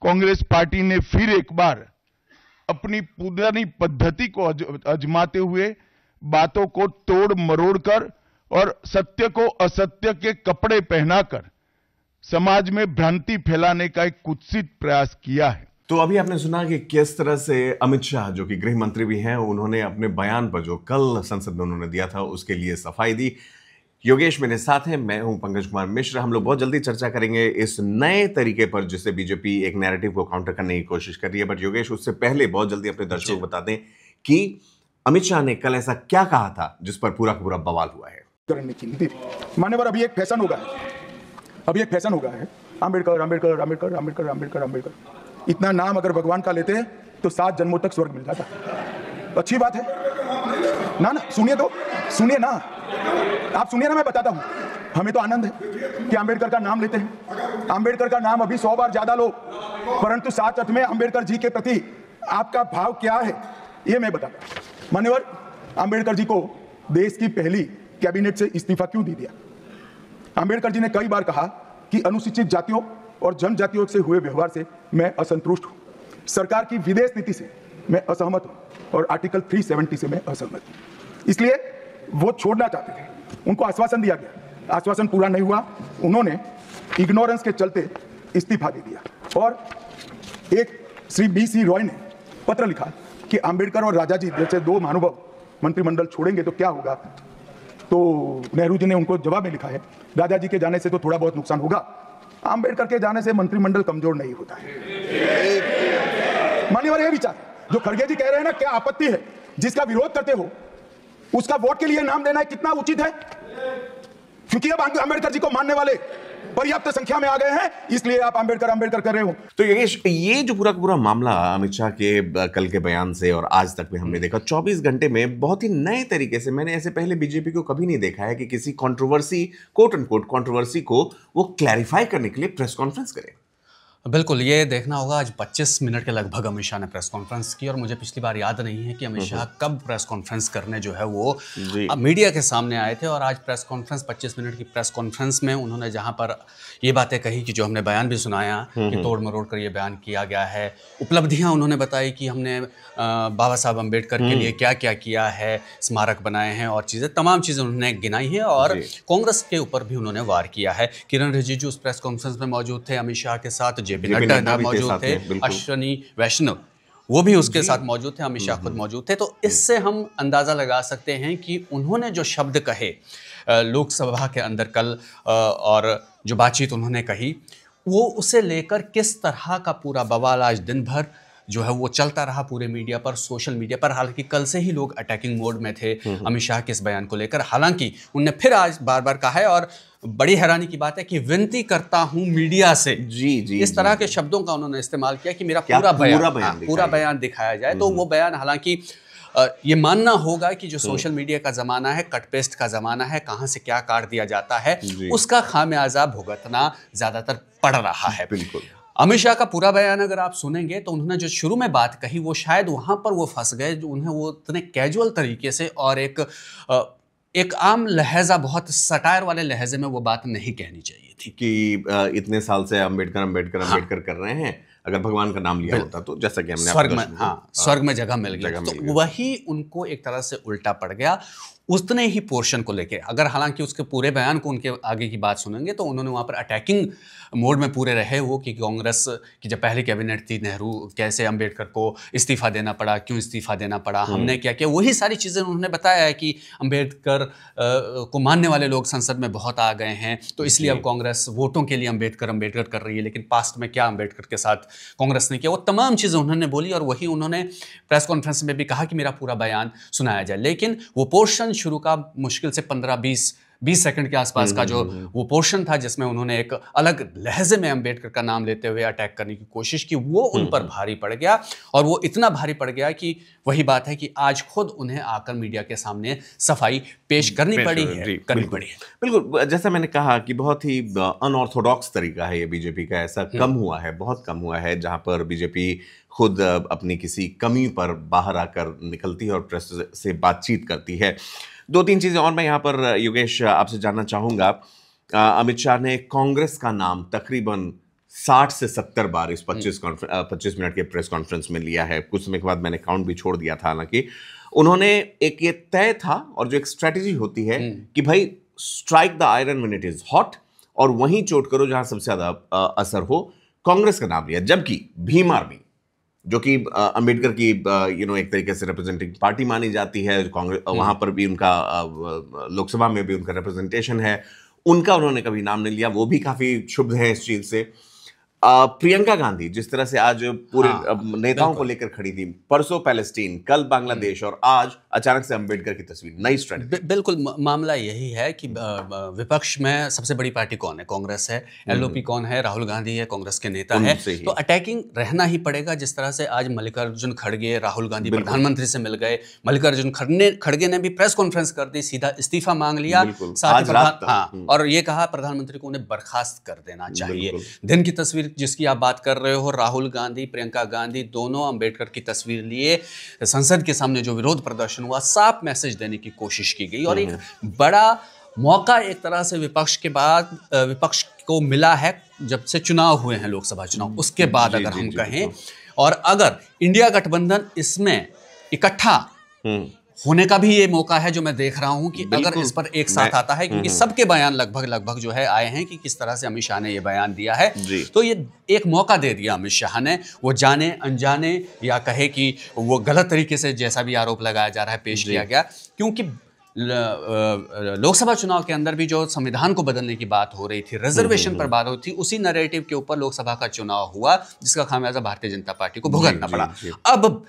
Congress party ने फिर एक बार अपनी पुरानी पद्धति को आजमाते हुए बातों को तोड़ मरोड़ कर और सत्य को असत्य के कपड़े पहनाकर समाज में भ्रांति फैलाने का एक कुत्सित प्रयास किया है। तो अभी आपने सुना कि किस तरह से अमित शाह, जो कि गृह मंत्री भी हैं, उन्होंने अपने बयान पर जो कल संसद में उन्होंने दिया था उसके लिए सफाई दी। योगेश मेरे साथ हैं, मैं हूं पंकज कुमार मिश्र। हम लोग बहुत जल्दी चर्चा करेंगे इस नए तरीके पर जिससे बीजेपी एक नैरेटिव को काउंटर करने की कोशिश कर रही है। बट योगेश, उससे पहले बहुत जल्दी अपने दर्शकों को बता दें कि अमित शाह ने कल ऐसा क्या कहा था जिस पर पूरा का पूरा बवाल हुआ है। मान्यवर, अभी एक फैशन हो गया है, अम्बेडकर अम्बेडकर अम्बेडकर अम्बेडकर अम्बेडकर अम्बेडकर। इतना नाम अगर भगवान का लेते हैं तो 7 जन्मों तक स्वर्ग मिल जाता। तो अच्छी बात है ना। सुनिए ना, आप सुनिए ना, मैं बताता हूं। हमें तो आनंद है कि अम्बेडकर का नाम लेते हैं। अम्बेडकर का नाम अभी 100 बार ज्यादा लो, परंतु साथ अर्थ में अम्बेडकर जी के प्रति आपका भाव क्या है ये मैं बताता हूं। मान्यवर, अम्बेडकर जी को देश की पहली कैबिनेट से इस्तीफा क्यों दे दिया? अम्बेडकर जी ने कई बार कहा कि अनुसूचित जातियों और जनजातियों से हुए व्यवहार से मैं असंतुष्ट हूं, सरकार की विदेश नीति से मैं असहमत हूं और आर्टिकल 370 से मैं असहमत हूं। इसलिए वो छोड़ना चाहते थे। उनको आश्वासन दिया गया, आश्वासन पूरा नहीं हुआ। उन्होंने इग्नोरेंस के चलते इस्तीफा दे दिया। और एक श्री BC रॉय ने पत्र लिखा कि अम्बेडकर और राजा जी जैसे 2 महानुभाव मंत्रिमंडल छोड़ेंगे तो क्या होगा। तो नेहरू जी ने उनको जवाब में लिखा है, राजा जी के जाने से तो थोड़ा बहुत नुकसान होगा, अम्बेडकर के जाने से मंत्रिमंडल कमजोर नहीं होता है। मान्यवर, ये विचार जो खड़गे जी कह रहे हैं ना, क्या आपत्ति है? जिसका विरोध करते हो उसका वोट के लिए नाम देना कितना उचित है? क्योंकि अब अम्बेडकर जी को मानने वाले पर्याप्त संख्या में आ गए हैं, इसलिए आप अम्बेडकर अम्बेडकर कर रहे हो। तो योगेश, ये जो पूरा का पूरा मामला अमित शाह के कल के बयान से और आज तक में हमने देखा 24 घंटे में बहुत ही नए तरीके से, मैंने ऐसे पहले बीजेपी को कभी नहीं देखा है कि किसी controversy, quote and quote controversy को वो क्लैरिफाई करने के लिए प्रेस कॉन्फ्रेंस करे। बिल्कुल, ये देखना होगा। आज 25 मिनट के लगभग अमित शाह ने प्रेस कॉन्फ्रेंस की और मुझे पिछली बार याद नहीं है कि अमित शाह कब प्रेस कॉन्फ्रेंस करने जो है वो मीडिया के सामने आए थे। और आज प्रेस कॉन्फ्रेंस 25 मिनट की प्रेस कॉन्फ्रेंस में उन्होंने जहां पर ये बातें कही कि जो हमने बयान भी सुनाया कि तोड़ मरोड़ कर ये बयान किया गया है, उपलब्धियां उन्होंने बताई कि हमने बाबा साहब अम्बेडकर के लिए क्या क्या किया है, स्मारक बनाए हैं और चीज़ें, तमाम चीज़ें उन्होंने गिनाई हैं। और कांग्रेस के ऊपर भी उन्होंने वार किया है। किरण रिजिजू उस प्रेस कॉन्फ्रेंस में मौजूद थे, अमित शाह के साथ JP नड्डा मौजूद थे, अश्विनी वैष्णव वो भी उसके साथ मौजूद थे, अमित शाह खुद मौजूद थे। तो इससे हम अंदाज़ा लगा सकते हैं कि उन्होंने जो शब्द कहे लोकसभा के अंदर कल और जो बातचीत उन्होंने कही, वो उसे लेकर किस तरह का पूरा बवाल आज दिन भर जो है वो चलता रहा पूरे मीडिया पर, सोशल मीडिया पर। हालांकि कल से ही लोग अटैकिंग मोड में थे अमित शाह के इस बयान को लेकर। हालांकि उन्होंने फिर आज बार बार कहा है, और बड़ी हैरानी की बात है कि विनती करता हूं मीडिया से, इस तरह के शब्दों का उन्होंने इस्तेमाल किया कि मेरा पूरा बयान दिखाया जाए। तो वो बयान, हालांकि ये मानना होगा कि जो सोशल मीडिया का ज़माना है, कट पेस्ट का ज़माना है, कहाँ से क्या काट दिया जाता है, उसका खामियाजा भुगतना ज़्यादातर पड़ रहा है। बिल्कुल। अमित शाह का पूरा बयान अगर आप सुनेंगे तो उन्होंने जो शुरू में बात कही वो शायद वहाँ पर वो फंस गए, जो उन्हें वो इतने कैजुअल तरीके से और एक आम लहजा, बहुत सटायर वाले लहजे में वो बात नहीं कहनी चाहिए थी कि इतने साल से अम्बेडकर अम्बेडकर अम्बेडकर कर रहे हैं, अगर भगवान का नाम लिया होता तो जैसा कि हमने स्वर्ग में जगह मिल गई। तो वही उनको एक तरह से उल्टा पड़ गया उतने ही पोर्शन को लेके। अगर हालांकि उसके पूरे बयान को, उनके आगे की बात सुनेंगे तो उन्होंने वहाँ पर अटैकिंग मोड में पूरे रहे वो कि कांग्रेस की जब पहली कैबिनेट थी नेहरू, कैसे अम्बेडकर को इस्तीफा देना पड़ा, क्यों इस्तीफा देना पड़ा, हमने क्या किया, वही सारी चीज़ें उन्होंने बताया है कि अम्बेडकर को मानने वाले लोग संसद में बहुत आ गए हैं, तो इसलिए अब कांग्रेस वोटों के लिए अम्बेडकर कर रही है। लेकिन पास्ट में क्या अम्बेडकर के साथ कांग्रेस ने किया, वो तमाम चीज़ें उन्होंने बोली। और वही उन्होंने प्रेस कॉन्फ्रेंस में भी कहा कि मेरा पूरा बयान सुनाया जाए। लेकिन वो पोर्शन शुरू का मुश्किल से 15-20 सेकंड के आसपास का जो वो पोर्शन था जिसमें उन्होंने एक अलग लहजे में अम्बेडकर का नाम लेते हुए अटैक करने की कोशिश की, वो उन पर भारी पड़ गया। और वो इतना भारी पड़ गया कि वही बात है कि आज खुद उन्हें आकर मीडिया के सामने सफाई पेश करनी पड़ी है। बिल्कुल, जैसा मैंने कहा कि बहुत ही अनऑर्थोडॉक्स तरीका है ये बीजेपी का। ऐसा कम हुआ है, बहुत कम हुआ है जहां पर बीजेपी खुद अपनी किसी कमी पर बाहर आकर निकलती है और प्रेस से बातचीत करती है। 2-3 चीज़ें और मैं यहाँ पर योगेश आपसे जानना चाहूँगा। अमित शाह ने कांग्रेस का नाम तकरीबन 60 से 70 बार इस 25 मिनट के प्रेस कॉन्फ्रेंस में लिया है। कुछ समय के बाद मैंने काउंट भी छोड़ दिया था। हालांकि उन्होंने एक ये तय था और जो एक स्ट्रेटेजी होती है कि भाई strike the iron when it is hot, और वहीं चोट करो जहां सबसे ज्यादा असर हो। कांग्रेस का नाम लिया, जबकि भीम आर्मी जो कि अंबेडकर की एक तरीके से रिप्रेजेंटिंग पार्टी मानी जाती है, कांग्रेस वहां पर भी उनका लोकसभा में भी उनका रिप्रेजेंटेशन है, उनका उन्होंने कभी नाम नहीं लिया। वो भी काफी क्षुब्ध है इस चीज से। प्रियंका गांधी जिस तरह से आज पूरे नेताओं को लेकर खड़ी थी, परसों पैलेस्टीन, कल बांग्लादेश, और आज अचानक से अंबेडकर की तस्वीर, नई स्ट्रेटजी। बिल्कुल मामला यही है कि विपक्ष में सबसे बड़ी पार्टी कौन है? कांग्रेस है। एलओपी कौन है? राहुल गांधी है, कांग्रेस के नेता है। तो अटैकिंग रहना ही पड़ेगा। जिस तरह से आज मल्लिकार्जुन खड़गे, राहुल गांधी प्रधानमंत्री से मिल गए, मल्लिकार्जुन खड़गे ने भी प्रेस कॉन्फ्रेंस कर दी, सीधा इस्तीफा मांग लिया, और ये कहा प्रधानमंत्री को उन्हें बर्खास्त कर देना चाहिए। दिन की तस्वीर जिसकी आप बात कर रहे हो, राहुल गांधी, प्रियंका गांधी दोनों अंबेडकर की तस्वीर लिए संसद के सामने जो विरोध प्रदर्शन हुआ, साफ मैसेज देने की कोशिश की गई। और एक बड़ा मौका एक तरह से विपक्ष को मिला है जब से चुनाव हुए हैं, लोकसभा चुनाव, उसके बाद अगर हम कहें, और अगर इंडिया गठबंधन इसमें इकट्ठा होने का भी ये मौका है जो मैं देख रहा हूं कि अगर इस पर एक साथ आता है, क्योंकि सबके बयान लगभग जो है आए हैं कि किस तरह से अमित शाह ने ये बयान दिया है, तो ये एक मौका दे दिया अमित शाह ने। वो जाने अनजाने या कहे कि वो गलत तरीके से, जैसा भी आरोप लगाया जा रहा है, पेश किया गया। क्योंकि लोकसभा चुनाव के अंदर भी जो संविधान को बदलने की बात हो रही थी, रिजर्वेशन पर बात होती थी, उसी नैरेटिव के ऊपर लोकसभा का चुनाव हुआ, जिसका खामियाजा भारतीय जनता पार्टी को भुगतना पड़ा। अब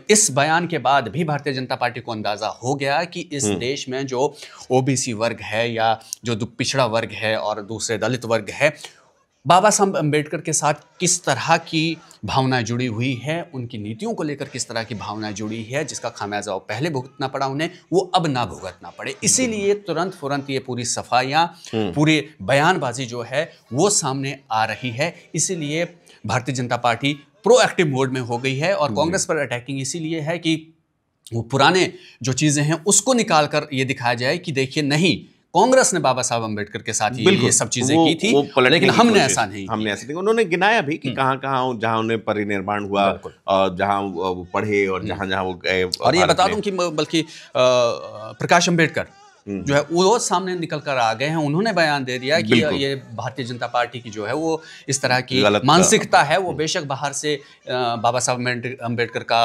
इस बयान के बाद भी भारतीय जनता पार्टी को अंदाजा हो गया कि इस देश में जो ओबीसी वर्ग है या जो पिछड़ा वर्ग है और दूसरे दलित वर्ग है, बाबा साहब अम्बेडकर के साथ किस तरह की भावनाएं जुड़ी हुई है, उनकी नीतियों को लेकर किस तरह की भावनाएं जुड़ी है, जिसका खामियाजा पहले भुगतना पड़ा उन्हें, वो अब ना भुगतना पड़े। इसीलिए तुरंत ये पूरी सफाइयां, पूरी बयानबाजी जो है वो सामने आ रही है। इसीलिए Bharatiya Janata party proactive mode में हो गई है, और कांग्रेस पर अटैकिंग इसीलिए है कि वो पुराने जो चीजें हैं उसको निकाल कर ये दिखाया जाए कि देखिए, नहीं, कांग्रेस ने बाबा साहब अम्बेडकर के साथ ये सब चीजें की थी, लेकिन हमने ऐसा नहीं किया। उन्होंने गिनाया भी कि कहां जहां उन्हें परिनिर्वाण हुआ, और जहां वो पढ़े और जहां वो गए। और ये बता दूं कि बल्कि प्रकाश अम्बेडकर जो है वो सामने निकल कर आ गए हैं। उन्होंने बयान दे दिया कि ये भारतीय जनता पार्टी की जो है वो इस तरह की मानसिकता है। वो बेशक बाहर से बाबा साहब अम्बेडकर का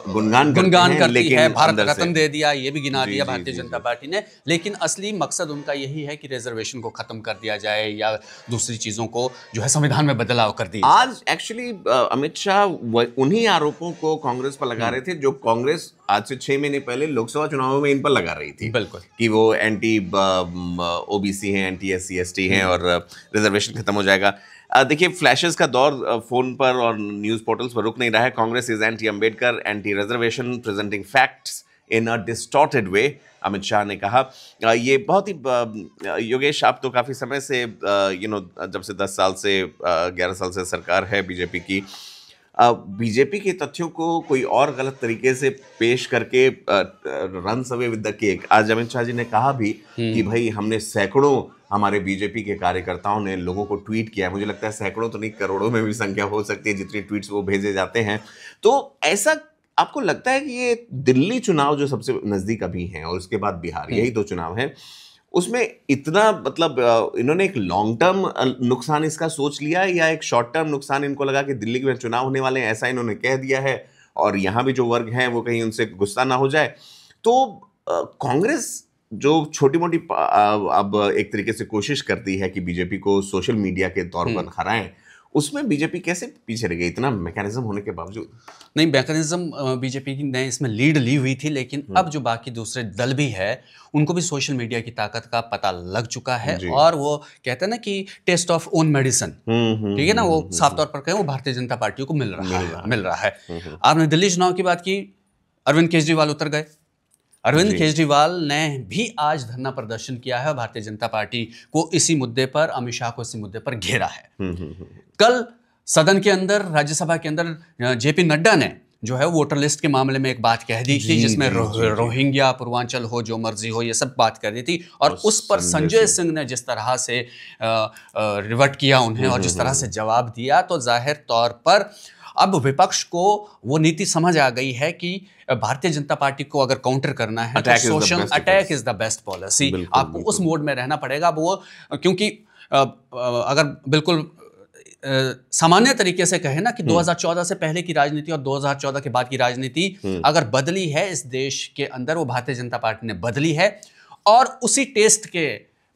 गुणगान करती है, भारत रत्न दे दिया, ये भी गिना दिया भारतीय जनता पार्टी ने, लेकिन असली मकसद उनका यही है कि रिजर्वेशन को खत्म कर दिया जाए या दूसरी चीजों को जो है संविधान में बदलाव कर दिया। आज एक्चुअली अमित शाह उन्हीं आरोपों को कांग्रेस पर लगा रहे थे जो कांग्रेस आज से 6 महीने पहले लोकसभा चुनावों में इन पर लगा रही थी। बिल्कुल, कि वो एंटी ओबीसी हैं, एंटी SC ST हैं और रिजर्वेशन खत्म हो जाएगा। देखिए, फ्लैशेस का दौर फोन पर और न्यूज़ पोर्टल्स पर रुक नहीं रहा है। Congress is anti Ambedkar, anti reservation, presenting facts in a distorted way, Amit Shah ने कहा। ये बहुत ही योगेश, आप तो काफ़ी समय से जब से 10 साल से 11 साल से सरकार है बीजेपी की, बीजेपी के तथ्यों को कोई और गलत तरीके से पेश करके run away with the cake. आज अमित शाह जी ने कहा भी कि भाई हमने सैकड़ों हमारे बीजेपी के कार्यकर्ताओं ने लोगों को ट्वीट किया है। मुझे लगता है सैकड़ों तो नहीं, करोड़ों में भी संख्या हो सकती है जितनी ट्वीट्स वो भेजे जाते हैं। तो ऐसा आपको लगता है कि ये दिल्ली चुनाव जो सबसे नजदीक अभी हैं और उसके बाद बिहार, यही 2 चुनाव हैं, उसमें इतना मतलब इन्होंने एक लॉन्ग टर्म नुकसान इसका सोच लिया, या एक शॉर्ट टर्म नुकसान इनको लगा कि दिल्ली में चुनाव होने वाले हैं, ऐसा इन्होंने कह दिया है और यहाँ भी जो वर्ग हैं वो कहीं उनसे गुस्सा ना हो जाए। तो कांग्रेस जो छोटी मोटी अब एक तरीके से कोशिश करती है कि बीजेपी को सोशल मीडिया के तौर पर हराएं, उसमें बीजेपी कैसे पीछे रह गई इतना मैकेनिज्म होने के बावजूद? नहीं, मैकेनिज्म बीजेपी ने इसमें लीड ली हुई थी, लेकिन अब जो बाकी दूसरे दल भी है उनको भी सोशल मीडिया की ताकत का पता लग चुका है, और वो कहते हैं ना कि टेस्ट ऑफ ओन मेडिसिन, ठीक है ना, वो साफ तौर पर कहें वो भारतीय जनता पार्टी को मिल रहा है। आपने दिल्ली चुनाव की बात की, अरविंद केजरीवाल उतर गए। अरविंद केजरीवाल ने भी आज धरना प्रदर्शन किया है, भारतीय जनता पार्टी को इसी मुद्दे पर, अमित शाह को इसी मुद्दे पर घेरा है। कल सदन के अंदर, राज्यसभा के अंदर JP नड्डा ने जो है वोटर लिस्ट के मामले में एक बात कह दी थी, जिसमें रोहिंग्या, पूर्वांचल हो, जो मर्जी हो, ये सब बात कर दी थी। और उस पर संजय सिंह ने जिस तरह से रिवर्ट किया उन्हें और जिस तरह से जवाब दिया, तो जाहिर तौर पर अब विपक्ष को वो नीति समझ आ गई है कि भारतीय जनता पार्टी को अगर काउंटर करना है तो social attack is the best policy. आपको उस मोड में रहना पड़ेगा। वो क्योंकि अगर बिल्कुल सामान्य तरीके से कहे ना कि 2014 से पहले की राजनीति और 2014 के बाद की राजनीति अगर बदली है इस देश के अंदर, वो भारतीय जनता पार्टी ने बदली है और उसी टेस्ट के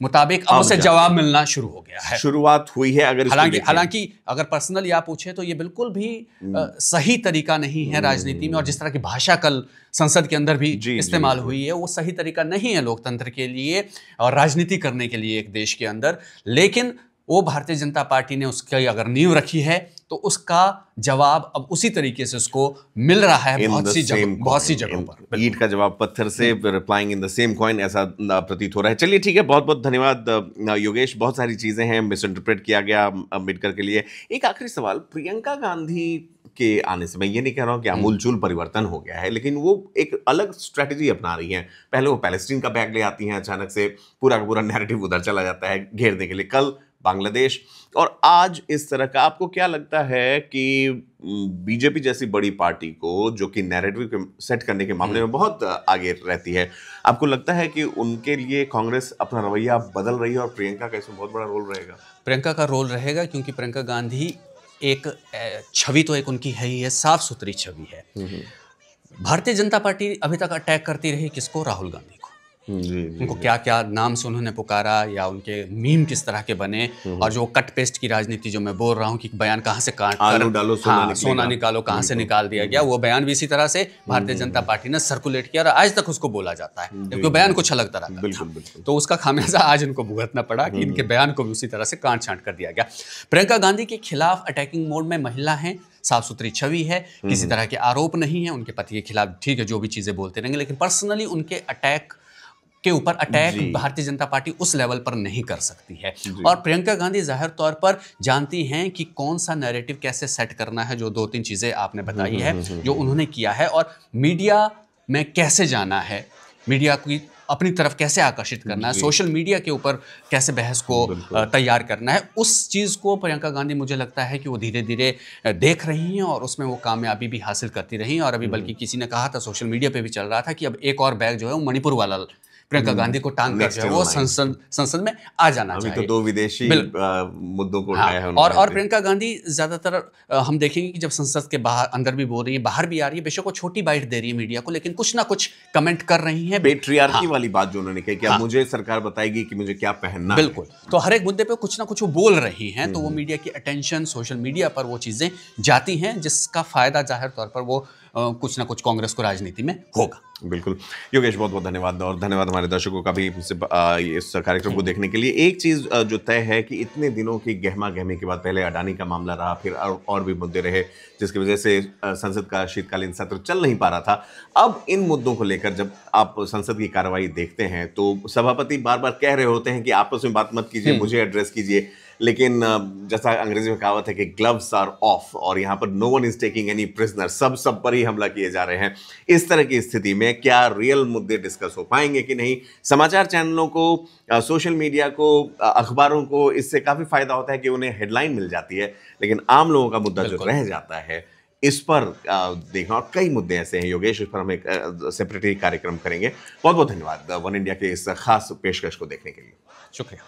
मुताबिक अब उसे जवाब मिलना शुरू हो गया है। शुरुआत हुई है। अगर हालांकि अगर पर्सनली आप पूछे तो ये बिल्कुल भी सही तरीका नहीं है राजनीति में, और जिस तरह की भाषा कल संसद के अंदर भी इस्तेमाल हुई है वो सही तरीका नहीं है लोकतंत्र के लिए और राजनीति करने के लिए एक देश के अंदर। लेकिन वो भारतीय जनता पार्टी ने उसकी अगर नींव रखी है तो उसका जवाब अब उसी तरीके से उसको मिल रहा है बहुत सी जगहों पर। ईंट का जवाब पत्थर से, replying in the same coin, ऐसा प्रतीत हो रहा है। चलिए ठीक है, बहुत बहुत धन्यवाद योगेश। बहुत सारी चीजें हैं, मिस इंटरप्रेट किया गया अम्बेडकर के लिए। एक आखिरी सवाल, प्रियंका गांधी के आने से मैं ये नहीं कह रहा हूँ कि आमूलचूल परिवर्तन हो गया है, लेकिन वो एक अलग स्ट्रेटेजी अपना रही हैं। पहले वो पैलेस्टीन का बैग ले आती हैं, अचानक से पूरा का पूरा नैरेटिव उधर चला जाता है घेरने के लिए, कल बांग्लादेश, और आज इस तरह का। आपको क्या लगता है कि बीजेपी जैसी बड़ी पार्टी को, जो कि नैरेटिव सेट करने के मामले में बहुत आगे रहती है, आपको लगता है कि उनके लिए कांग्रेस अपना रवैया बदल रही है और प्रियंका का इसमें बहुत बड़ा रोल रहेगा? प्रियंका का रोल रहेगा, क्योंकि प्रियंका गांधी एक छवि तो एक उनकी है ही है, साफ सुथरी छवि है। भारतीय जनता पार्टी अभी तक अटैक करती रही किसको? राहुल गांधी को। उनको क्या क्या नाम से उन्होंने पुकारा, या उनके मीम किस तरह के बने, और जो कट पेस्ट की राजनीति जो मैं बोल रहा हूँ कि बयान कहाँ से काट कर सोना निकालो, कहाँ से निकाल दिया गया, वो बयान भी इसी तरह से भारतीय जनता पार्टी ने सर्कुलेट किया और आज तक उसको बोला जाता है, क्योंकि बयान कुछ अलग तरह का था। तो उसका खामियाजा आज इनको भुगतना पड़ा कि इनके बयान को भी उसी तरह से काट छांट कर दिया गया। प्रियंका गांधी के खिलाफ अटैकिंग मोड में महिला है, साफ सुथरी छवि है, किसी तरह के आरोप नहीं है उनके पति के खिलाफ। ठीक है, जो भी चीजें बोलते रहेंगे, लेकिन पर्सनली उनके अटैक के ऊपर अटैक भारतीय जनता पार्टी उस लेवल पर नहीं कर सकती है। और प्रियंका गांधी जाहिर तौर पर जानती हैं कि कौन सा नैरेटिव कैसे सेट करना है, जो 2-3 चीजें आपने बताई है जो उन्होंने किया है, और मीडिया में कैसे जाना है, मीडिया की अपनी तरफ कैसे आकर्षित करना है, सोशल मीडिया के ऊपर कैसे बहस को तैयार करना है, उस चीज़ को प्रियंका गांधी मुझे लगता है कि वो धीरे धीरे देख रही हैं और उसमें वो कामयाबी भी हासिल करती रही। और अभी बल्कि किसी ने कहा था, सोशल मीडिया पे भी चल रहा था कि अब एक और बैग जो है वो मणिपुर वाला प्रियंका गांधी को टांग कर जो है वो संसद में आ जाना चाहिए। तो 2 विदेशी मुद्दों को उठाया है और प्रियंका गांधी ज्यादातर हम देखेंगे कि जब संसद के बाहर अंदर भी बोल रही है, बाहर भी आ रही है, बेशक वो छोटी बाइट दे रही है मीडिया को, लेकिन कुछ ना कुछ कमेंट कर रही है। पेट्रियार्की वाली बात जो उन्होंने कही कि मुझे सरकार बताएगी कि मुझे क्या पहनना है। बिल्कुल, तो हर एक मुद्दे पे कुछ ना कुछ वो बोल रही हैं, तो वो मीडिया की अटेंशन सोशल मीडिया पर वो चीजें जाती हैं, जिसका फायदा जाहिर तौर पर वो कुछ ना कुछ कांग्रेस को राजनीति में होगा। बिल्कुल योगेश, बहुत बहुत धन्यवाद, और धन्यवाद हमारे दर्शकों का भी इस कार्यक्रम को देखने के लिए। एक चीज जो तय है कि इतने दिनों की गहमा गहमी के बाद पहले अडानी का मामला रहा, फिर और भी मुद्दे रहे, जिसकी वजह से संसद का शीतकालीन सत्र चल नहीं पा रहा था। अब इन मुद्दों को लेकर जब आप संसद की कार्रवाई देखते हैं तो सभापति बार बार कह रहे होते हैं कि आपस में बात मत कीजिए, मुझे एड्रेस कीजिए, लेकिन जैसा अंग्रेजी में कहावत है कि ग्लव्स आर ऑफ, और यहाँ पर no one is taking any prisoner, सब पर ही हमला किए जा रहे हैं। इस तरह की स्थिति में क्या रियल मुद्दे डिस्कस हो पाएंगे कि नहीं? समाचार चैनलों को, सोशल मीडिया को, अखबारों को इससे काफी फायदा होता है कि उन्हें हेडलाइन मिल जाती है, लेकिन आम लोगों का मुद्दा जो रह जाता है, इस पर देखना, और कई मुद्दे ऐसे हैं योगेश, इस पर हम एक सेपरेटली कार्यक्रम करेंगे। बहुत बहुत धन्यवाद वन इंडिया के इस खास पेशकश को देखने के लिए। शुक्रिया।